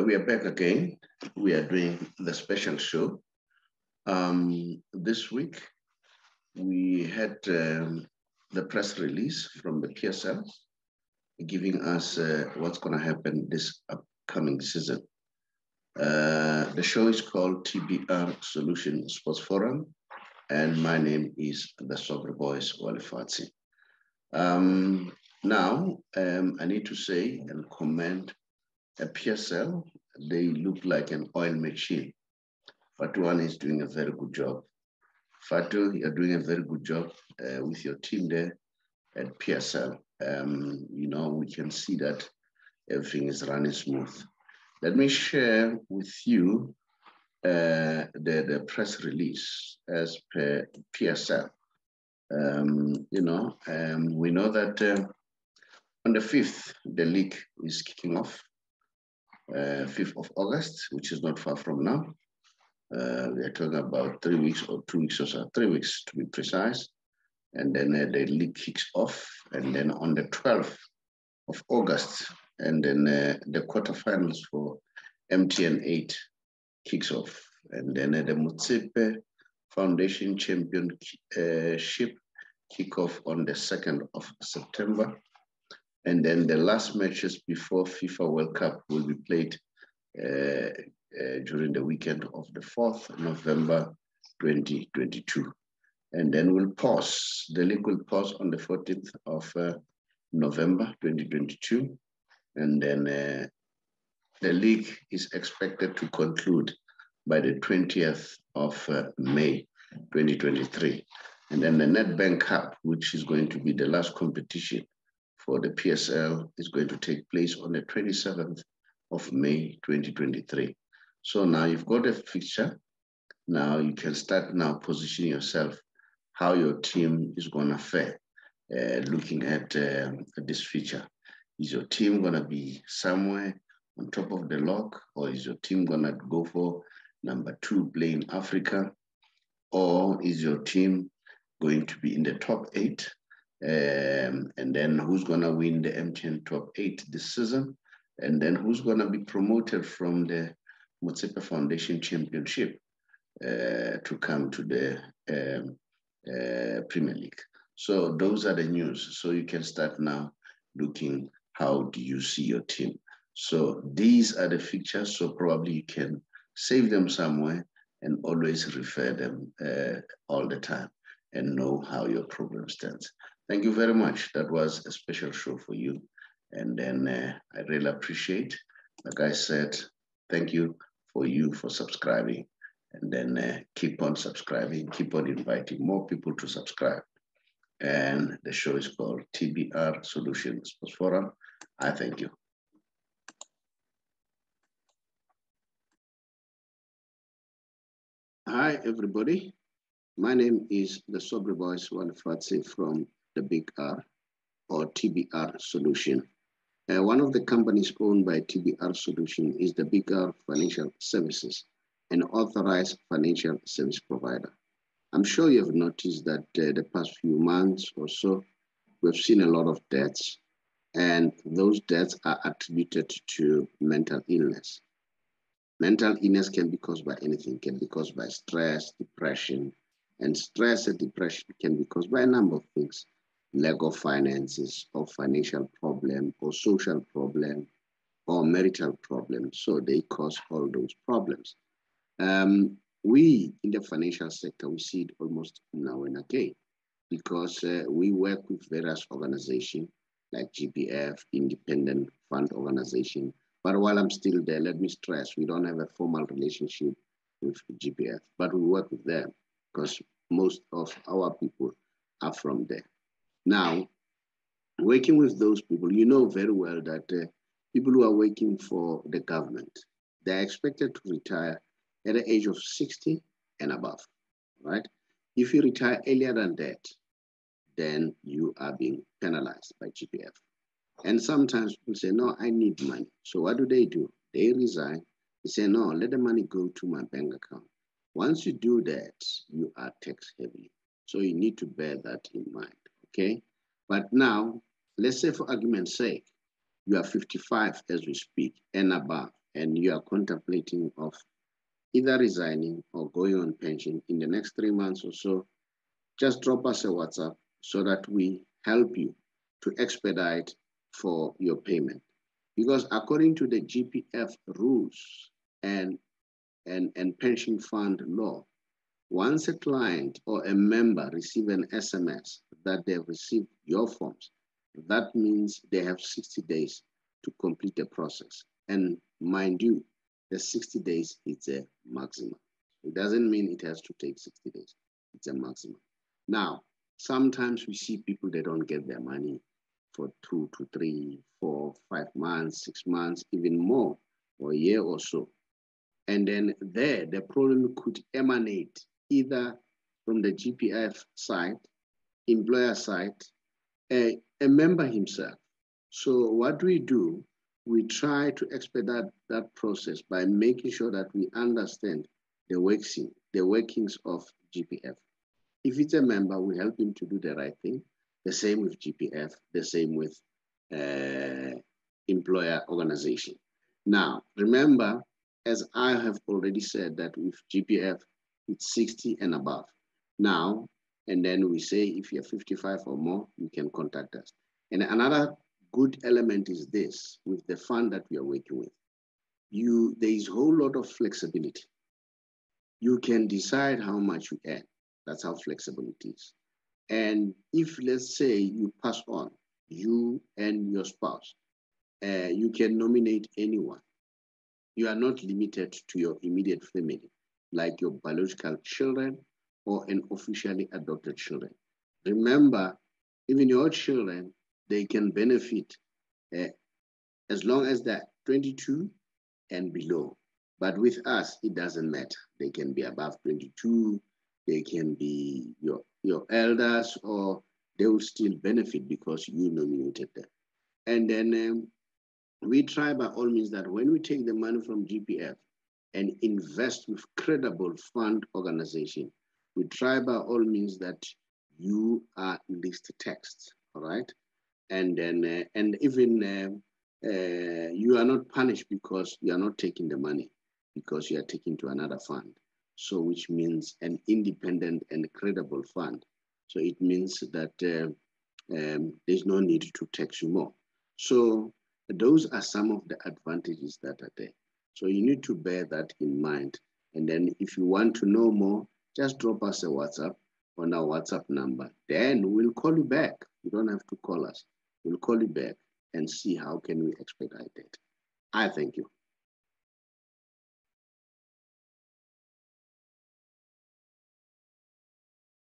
We are back again. We are doing the special show. This week, we had the press release from the PSL giving us what's going to happen this upcoming season. The show is called TBR Solutions Sports Forum, and my name is the Saubrey Boyz Walefatshe. Now, I need to say and comment a PSL, they look like an oil machine. Fatuan is doing a very good job. Fatu, you're doing a very good job with your team there at PSL. We can see that everything is running smooth. Let me share with you the press release as per PSL. We know that on the 5th, the league is kicking off. 5th of August, which is not far from now. We are talking about 3 weeks or 2 weeks or so, 3 weeks to be precise. And then the league kicks off. And then on the 12th of August, and then the quarterfinals for MTN 8 kicks off. And then the Motsepe Foundation Championship kick off on the 2nd of September. And then the last matches before FIFA World Cup will be played during the weekend of the 4th November 2022. And then we'll pause. The league will pause on the 14th of November 2022. And then the league is expected to conclude by the 20th of May 2023. And then the Nedbank Cup, which is going to be the last competition for the PSL, is going to take place on the 27th of May 2023. So now you've got a fixture. Now you can start now positioning yourself how your team is going to fare looking at this feature. Is your team going to be somewhere on top of the log, or is your team going to go for number 2 playing Africa, or is your team going to be in the top 8? And then who's going to win the MTN top 8 this season? And then who's going to be promoted from the Motsepe Foundation Championship to come to the Premier League. So those are the news. So you can start now looking, how do you see your team? So these are the fixtures. So probably you can save them somewhere and always refer them all the time and know how your program stands. Thank you very much. That was a special show for you. And then I really appreciate, like I said, thank you for subscribing. And then keep on subscribing, keep on inviting more people to subscribe. And the show is called TBR Solutions Sports Forum. I thank you. Hi, everybody. My name is the Saubrey Boyz Walefatshe from the Big R, or TBR Solution. One of the companies owned by TBR Solution is the Big R Financial Services, an authorized financial service provider. I'm sure you have noticed that the past few months or so, we've seen a lot of deaths, and those deaths are attributed to mental illness. Mental illness can be caused by anything, can be caused by stress, depression, and stress and depression can be caused by a number of things. Lack of finances, or financial problem, or social problem, or marital problem. So they cause all those problems. We in the financial sector, we see it almost now and again, because we work with various organizations like GPF, Independent Fund Organization. But while I'm still there, let me stress, we don't have a formal relationship with GPF, but we work with them because most of our people are from there. Now, working with those people, you know very well that people who are working for the government, they're expected to retire at the age of 60 and above, right? If you retire earlier than that, then you are being penalized by GPF. And sometimes people say, no, I need money. So what do? They resign. They say, no, let the money go to my bank account. Once you do that, you are tax heavy. So you need to bear that in mind, okay? But now, let's say for argument's sake, you are 55 as we speak and above, and you are contemplating of either resigning or going on pension in the next 3 months or so, just drop us a WhatsApp so that we help you to expedite for your payment. Because according to the GPF rules and pension fund law, once a client or a member receive an SMS that they've received your forms, that means they have 60 days to complete the process. And mind you, the 60 days is a maximum. It doesn't mean it has to take 60 days. It's a maximum. Now, sometimes we see people that don't get their money for 2 to 3, 4, 5 months, 6 months, even more, or a year or so. And then there, the problem could emanate either from the GPF side, employer side, a member himself. So what we do, we try to expedite that process by making sure that we understand the workings of GPF. If it's a member, we help him to do the right thing. The same with GPF, the same with employer organization. Now, remember, as I have already said, that with GPF, it's 60 and above. Now, and then we say if you're 55 or more, you can contact us. And another good element is this, with the fund that we are working with. There is a whole lot of flexibility. You can decide how much you earn. That's how flexible it is. And if, let's say, you pass on, you and your spouse, you can nominate anyone. You are not limited to your immediate family, like your biological children or an officially adopted children. Remember, even your children, they can benefit as long as they're 22 and below. But with us, it doesn't matter. They can be above 22, they can be your elders, or they will still benefit because you nominated them. And then we try by all means that when we take the money from GPF and invest with credible fund organization, we try by all means that you are list text, all right? And then, and even you are not punished because you are not taking the money, because you are taking to another fund. So which means an independent and credible fund. So it means that there's no need to tax you more. So those are some of the advantages that are there. So you need to bear that in mind. And then if you want to know more, just drop us a WhatsApp on our WhatsApp number. Then we'll call you back. You don't have to call us. We'll call you back and see how can we expedite it. I thank you.